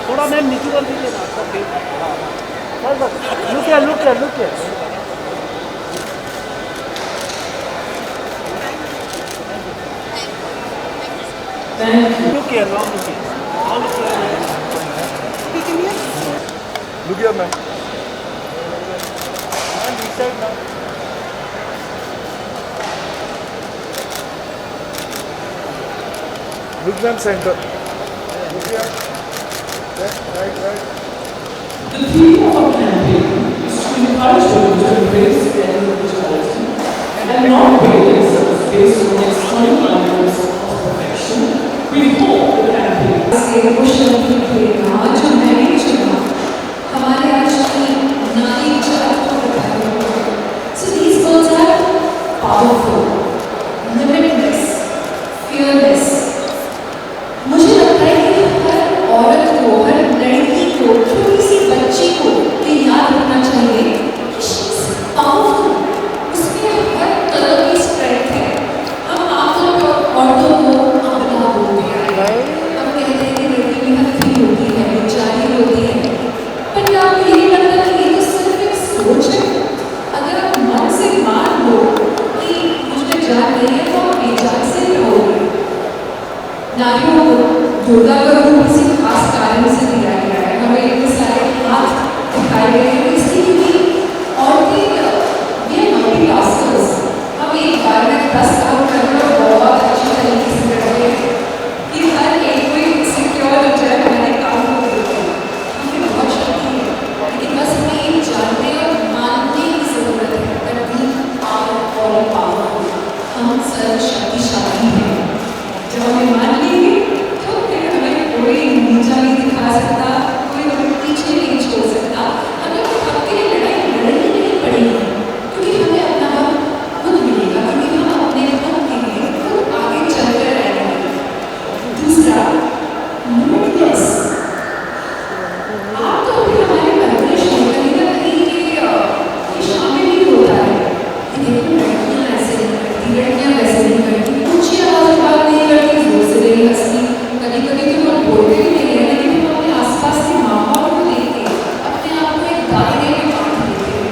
थोड़ा मैम नीचे कर दीजिए ना सब ठीक। हाँ बस लुक है Look here, ma'am. Look, ma'am, center. Look here. Right. The theme of our campaign is to encourage women to embrace their individuality and not weigh themselves based on external standards of perfection. We hope the campaign जो मैंने चुना हमारे आज की नारी जात को बताया। So these words are powerful, limitless, fearless. मुझे लगता है कि हर औरत को, हर लड़की को, छोटी सी बच्ची को ये याद रखना चाहिए कि she is powerful. उसमें हर तरह की स्ट्रेंथ है। हम आमतौर पर औरतों को अबला बोलते हैं, हम कहते हैं कि लड़की में हथी होती है, बेचारी होती है। पर क्या आपको ये नहीं लगता कि ये तो सिर्फ एक सोच है? अगर आप मन से मान लो कि मुझमें जान नहीं है तो आप बेजान से रहोगे। नारियों को दुर्गा का रूप किसी खास कारण से दिया गया है। हमें इतने सारे हाथ दिखाए गए हैं इसलिए क्योंकि औरतें ये मल्टीटास्कर्स, हम एक बार में 10 काम कर रहे हैं और बहुत अच्छी तरीके से कर रहे हैं कि हर एक कोई सिक्योर हो जाए हमारे काम को करके। हमें बहुत शक्ति है, लेकिन बस हमें ये जानने और मानने की ज़रूरत है that we are all powerful. हम सर्वशक्तिशाली हैं। जब हमें मान लेंगे तो फिर हमें कोई नीचा नहीं दिखा सकता, कोई हमें पीछे नहीं छोड़ सकता। हमें हक के लिए लड़ाई लड़नी नहीं पड़ेगी क्योंकि हमें अपना हक खुद मिलेगा, क्योंकि हम अपने हक के लिए खुद आगे चलकर रहेंगे। दूसरा, limitless। आमतौर पर हमारे परवरिश में कहीं ना कहीं ये शामिल ही होता है कि देखो लड़कियाँ ऐसे नहीं करती, लड़कियाँ वैसे नहीं करती, ऊँची आवाज़ में बात नहीं करती, जोर से नहीं हंसती। कभी कभी तो लोग बोलते भी नहीं है, लेकिन हम अपने आसपास के माहौल को देख के अपने आप को एक दायरे में बांध लेते हैं।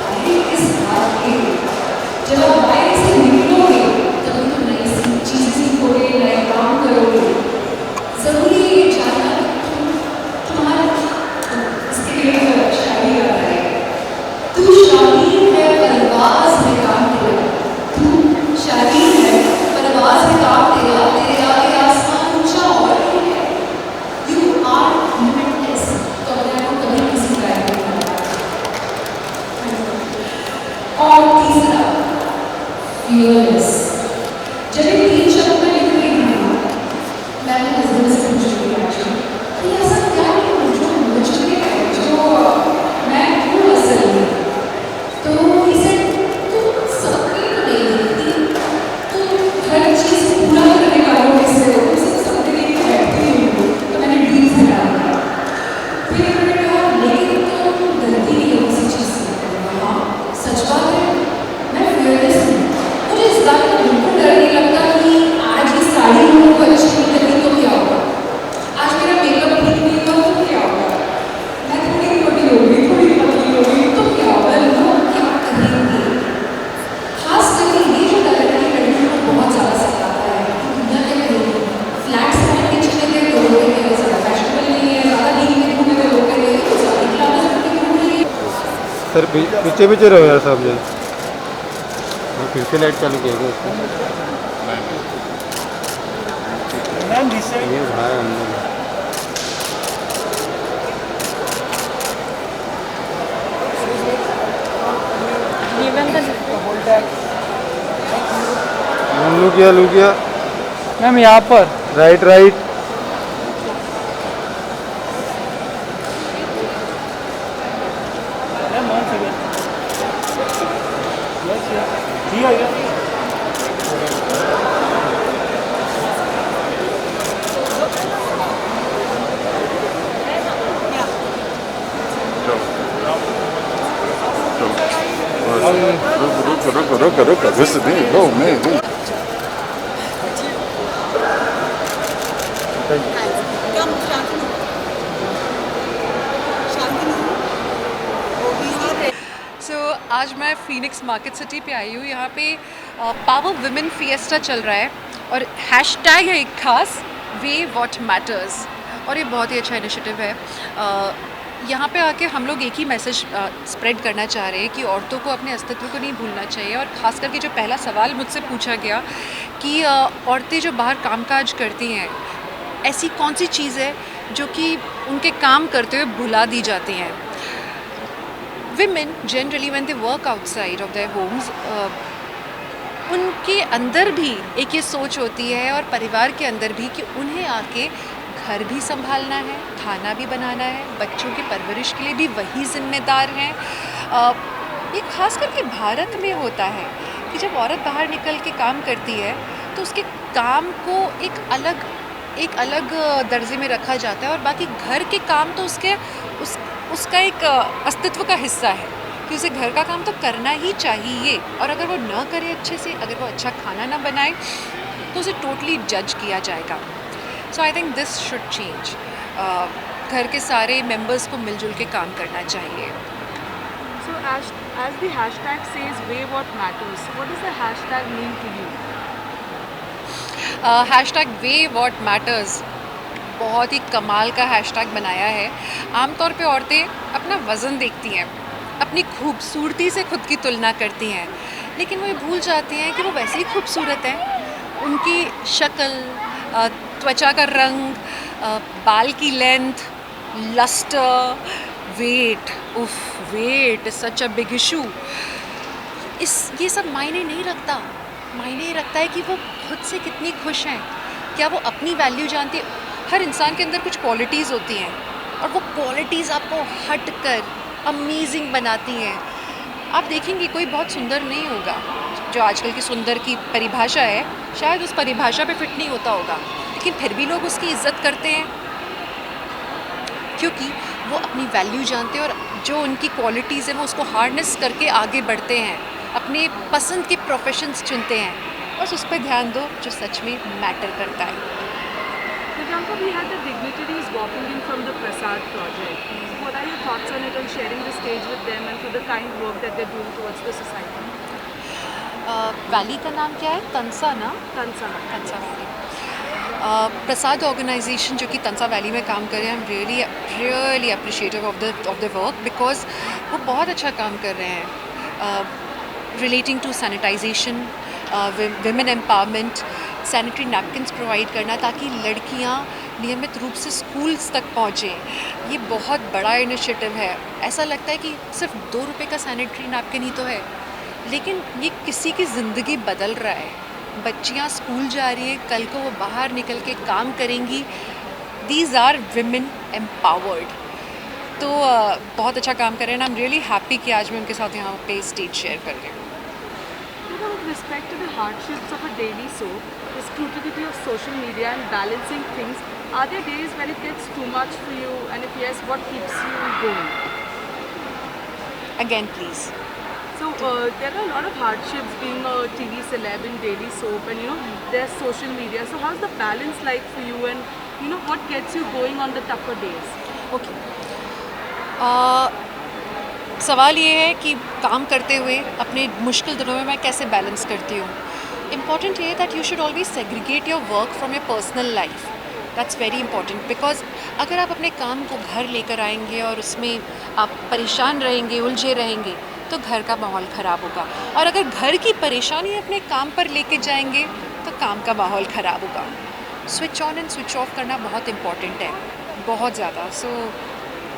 दायरे किस बात के? जब आप दायरे से निकलोगे तभी तो नई चीज़ें सीखोगे, नए काम करोगे। ज़रूरी है ये जानना कि तुम्हारा इसके लिए शादी आता है। तू शादी है परवाज़ में काम तेरा, तू शादी है परवाज़ में काम तेरा, तेरे आगे आसमान ऊंचा और भी है। You are limitless। तो अपने आप को कभी किसी दायरे में मत डालो। और तीसरा, fearless। जब ये 3 शब्द मैं लिख रही थी ना, मैंने हस्बैंड से पूछ रही एक्चुअली कि ऐसा क्या है जो मुझ में है, जो मैं हूँ असल में। तो he said, तू सबके तो नहीं दिखती, तू हर चीज़ पूरा करने वालों में से हो, तुम सब सबके लिए बैठती ही हो। तो मैंने डीप से डाल दिया। फिर उन्होंने कहा लेकिन तो तुम गलती नहीं हो किसी चीज़ से। हाँ सच बात है, मैं fearless हूँ। मुझे इस बात का बिल्कुल डर नहीं लगता कि आज ये साड़ी लोगों को अच्छी नहीं लगी तो क्या होगा, आज मेरा मेकअप ठीक नहीं हुआ तो क्या होगा, मैं थोड़ी मोटी हो गई, थोड़ी पतली हो गई तो क्या होगा, लोग क्या कहेंगे। खास करके ये जो डर है लड़कियों को बहुत ज़्यादा सताता है कि दुनिया क्या कहेगी। फ्लैट्स पहन के चले गए तो लोग कहेंगे ज़्यादा फैशनेबल नहीं है, ज़्यादा नींद में घूमे तो लोग कहेंगे तो ज़्यादा क्लास करके घूम रही है। सर पीछे रहो यार साहब जी। फिर से लाइट चालू किया उसको। मैम जिससे ये भाई हमने लू किया मैम यहाँ पर राइट मैम 1 सेकंड। यस ठीक है क्या? Ruka. This is it. Go, man. Phoenix market city पे आई हूँ। यहाँ पे पावर वुमेन फिएस्टा चल रहा है और हैशटैग है एक खास, वे व्हाट मैटर्स, और ये बहुत ही अच्छा इनिशिएटिव है। यहाँ पे आके हम लोग एक ही मैसेज स्प्रेड करना चाह रहे हैं कि औरतों को अपने अस्तित्व को नहीं भूलना चाहिए। और ख़ास करके जो पहला सवाल मुझसे पूछा गया कि औरतें जो बाहर कामकाज करती हैं, ऐसी कौन सी चीज़ है जो कि उनके काम करते हुए भुला दी जाती हैं। Women generally when they work outside of their homes, उनके अंदर भी एक ये सोच होती है और परिवार के अंदर भी कि उन्हें आके घर भी संभालना है, खाना भी बनाना है, बच्चों की परवरिश के लिए भी वही जिम्मेदार हैं। ये खास करके भारत में होता है कि जब औरत बाहर निकल के काम करती है तो उसके काम को एक अलग दर्जे में रखा जाता है और बाकी घर के काम तो उसका एक अस्तित्व का हिस्सा है कि उसे घर का काम तो करना ही चाहिए। और अगर वो ना करे अच्छे से, अगर वो अच्छा खाना ना बनाए तो उसे टोटली जज किया जाएगा। So I think this should change. घर के सारे मेंबर्स को मिलजुल के काम करना चाहिए। So as the hashtag says, "Way what matters," what does the hashtag mean to you? Hashtag way what matters बहुत ही कमाल का हैशटैग बनाया है। आमतौर पे औरतें अपना वज़न देखती हैं, अपनी खूबसूरती से खुद की तुलना करती हैं, लेकिन वो ये भूल जाती हैं कि वो वैसे ही खूबसूरत हैं। उनकी शक्ल, त्वचा का रंग, बाल की length, lustre, weight is such a big issue. ये सब मायने नहीं रखता। मायने रखता है कि वो खुद से कितनी खुश हैं, क्या वो अपनी वैल्यू जानती है। हर इंसान के अंदर कुछ क्वालिटीज़ होती हैं और वो क्वालिटीज़ आपको हट कर अमेजिंग बनाती हैं। आप देखेंगे कोई बहुत सुंदर नहीं होगा, जो आजकल की सुंदर की परिभाषा है शायद उस परिभाषा पे फिट नहीं होता होगा, लेकिन फिर भी लोग उसकी इज़्ज़त करते हैं क्योंकि वो अपनी वैल्यू जानते हैं और जो उनकी क्वालिटीज़ हैं वो उसको हार्नेस करके आगे बढ़ते हैं, अपने पसंद के प्रोफेशंस चुनते हैं। बस उस पर ध्यान दो जो सच में मैटर करता है। Priyanka, we had the dignitaries walking in from the Prasad project. What are your thoughts on it and sharing the stage with them and for the kind work that they're doing towards the society? Valley का नाम क्या है? तंसा ना? Tansa. Tansa valley. Prasad organisation जो कि Tansa valley में काम कर रहे हैं, I am really appreciative of the work because वो बहुत अच्छा काम कर रहे हैं relating to sanitisation, women empowerment, sanitary napkins provide करना ताकि लड़कियां नियमित रूप से स्कूल्स तक पहुँचें। ये बहुत बड़ा इनिशिएटिव है। ऐसा लगता है कि सिर्फ 2 रुपये का सैनिटरी नैपकिन ही तो है, लेकिन ये किसी की ज़िंदगी बदल रहा है। बच्चियां स्कूल जा रही हैं, कल को वो बाहर निकल के काम करेंगी। These are women empowered. तो बहुत अच्छा काम कर रहे हैं। आई एम रियली हैप्पी कि आज मैं उनके साथ यहाँ पे स्टेज शेयर कर रही हूँ। With respect to the hardships of a daily soap, the scrutiny of social media and balancing things, are there days when it gets too much for you? And if yes, what keeps you going? Again, please. So there are a lot of hardships being a TV celeb in daily soap, and there's social media. So how's the balance like for you, and what gets you going on the tougher days? Okay, सवाल ये है कि काम करते हुए अपने मुश्किल दिनों में मैं कैसे बैलेंस करती हूँ। इम्पॉर्टेंट ये है that you should always segregate your work from your personal life. That's very important because अगर आप अपने काम को घर लेकर आएंगे और उसमें आप परेशान रहेंगे, उलझे रहेंगे, तो घर का माहौल ख़राब होगा। और अगर घर की परेशानी अपने काम पर लेके जाएंगे तो काम का माहौल ख़राब होगा। Switch on and switch off करना बहुत इम्पॉर्टेंट है, बहुत ज़्यादा। सो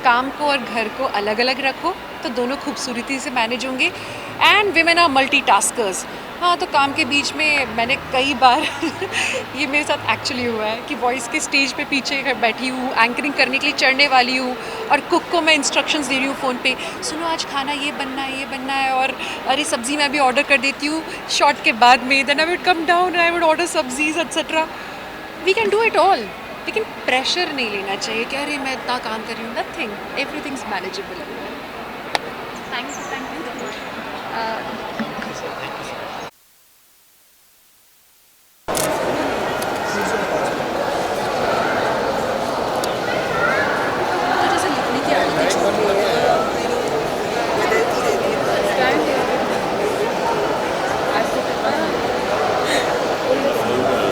काम को और घर को अलग अलग रखो तो दोनों खूबसूरती से मैनेज होंगे। And women are multitaskers. हाँ, तो काम के बीच में मैंने कई बार ये मेरे साथ एक्चुअली हुआ है कि वॉइस के स्टेज पे पीछे बैठी हूँ, एंकरिंग करने के लिए चढ़ने वाली हूँ और कुक को मैं इंस्ट्रक्शंस दे रही हूँ फ़ोन पे, सुनो आज खाना ये बनना है, और अरे सब्ज़ी मैं भी ऑर्डर कर देती हूँ शॉर्ट के बाद में, then I would come down and I would order sabzis etcetera. We can do it all, लेकिन प्रेशर नहीं लेना चाहिए कि अरे मैं इतना काम कर रही हूँ। Nothing, everything is manageable. Thank you.